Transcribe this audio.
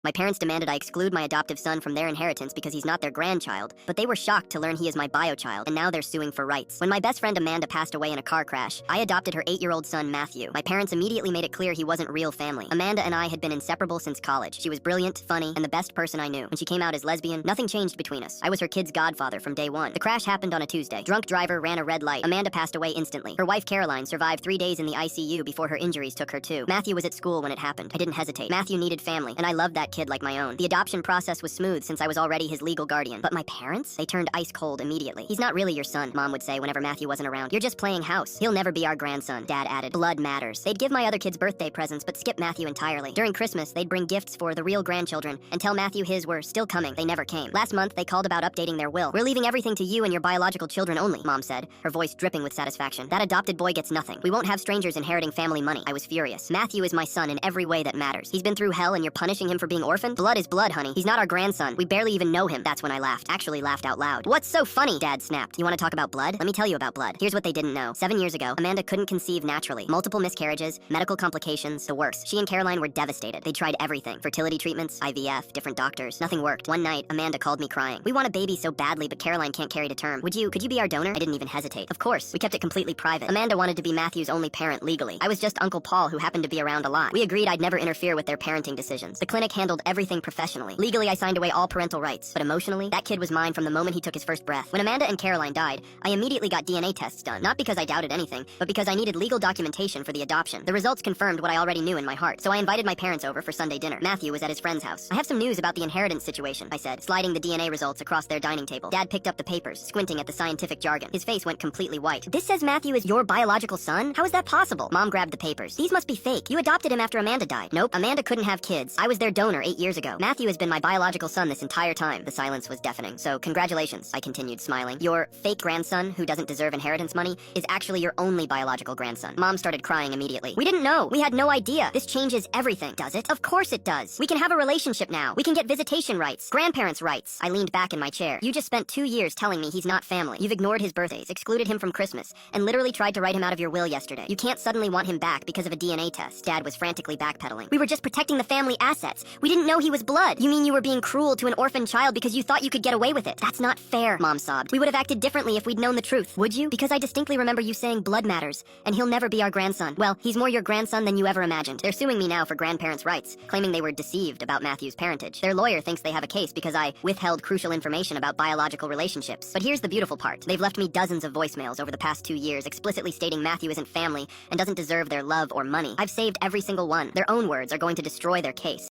My parents demanded I exclude my adoptive son from their inheritance because he's not their grandchild, but they were shocked to learn he is my biochild, and now they're suing for rights. When my best friend Amanda passed away in a car crash, I adopted her 8-year-old son, Matthew. My parents immediately made it clear he wasn't real family. Amanda and I had been inseparable since college. She was brilliant, funny, and the best person I knew. When she came out as lesbian, nothing changed between us. I was her kid's godfather from day one. The crash happened on a Tuesday. Drunk driver ran a red light. Amanda passed away instantly. Her wife, Caroline, survived 3 days in the ICU before her injuries took her too. Matthew was at school when it happened. I didn't hesitate. Matthew needed family, and I loved that kid like my own. The adoption process was smooth since I was already his legal guardian. But my parents? They turned ice cold immediately. He's not really your son, Mom would say whenever Matthew wasn't around. You're just playing house. He'll never be our grandson, Dad added. Blood matters. They'd give my other kids birthday presents, but skip Matthew entirely. During Christmas, they'd bring gifts for the real grandchildren and tell Matthew his were still coming. They never came. Last month, they called about updating their will. We're leaving everything to you and your biological children only, Mom said, her voice dripping with satisfaction. That adopted boy gets nothing. We won't have strangers inheriting family money. I was furious. Matthew is my son in every way that matters. He's been through hell and you're punishing him for being orphaned? Blood is blood, honey. He's not our grandson. We barely even know him. That's when I laughed. Actually laughed out loud. What's so funny? Dad snapped. You want to talk about blood? Let me tell you about blood. Here's what they didn't know. 7 years ago, Amanda couldn't conceive naturally. Multiple miscarriages, medical complications, the works. She and Caroline were devastated. They tried everything. Fertility treatments, IVF, different doctors. Nothing worked. One night, Amanda called me crying. We want a baby so badly, but Caroline can't carry to term. Could you be our donor? I didn't even hesitate. Of course. We kept it completely private. Amanda wanted to be Matthew's only parent legally. I was just Uncle Paul who happened to be around a lot. We agreed I'd never interfere with their parenting decisions. The clinic handled everything professionally. Legally, I signed away all parental rights, but emotionally, that kid was mine from the moment he took his first breath. When Amanda and Caroline died, I immediately got DNA tests done, not because I doubted anything, but because I needed legal documentation for the adoption. The results confirmed what I already knew in my heart, so I invited my parents over for Sunday dinner. Matthew was at his friend's house. I have some news about the inheritance situation, I said, sliding the DNA results across their dining table. Dad picked up the papers, squinting at the scientific jargon. His face went completely white. This says Matthew is your biological son? How is that possible? Mom grabbed the papers. These must be fake. You adopted him after Amanda died. Nope, Amanda couldn't have kids. I was their donor 8 years ago. Matthew has been my biological son this entire time. The silence was deafening. So congratulations, I continued, smiling. Your fake grandson, who doesn't deserve inheritance money, is actually your only biological grandson. Mom started crying immediately. We didn't know. We had no idea. This changes everything. Does it? Of course it does. We can have a relationship now. We can get visitation rights, grandparents' rights. I leaned back in my chair. You just spent 2 years telling me he's not family. You've ignored his birthdays, excluded him from Christmas, and literally tried to write him out of your will yesterday. You can't suddenly want him back because of a DNA test. Dad was frantically backpedaling. We were just protecting the family assets. We didn't know he was blood. You mean you were being cruel to an orphan child because you thought you could get away with it? That's not fair, Mom sobbed. We would have acted differently if we'd known the truth. Would you? Because I distinctly remember you saying blood matters, and he'll never be our grandson. Well, he's more your grandson than you ever imagined. They're suing me now for grandparents' rights, claiming they were deceived about Matthew's parentage. Their lawyer thinks they have a case because I withheld crucial information about biological relationships. But here's the beautiful part. They've left me dozens of voicemails over the past 2 years explicitly stating Matthew isn't family and doesn't deserve their love or money. I've saved every single one. Their own words are going to destroy their case.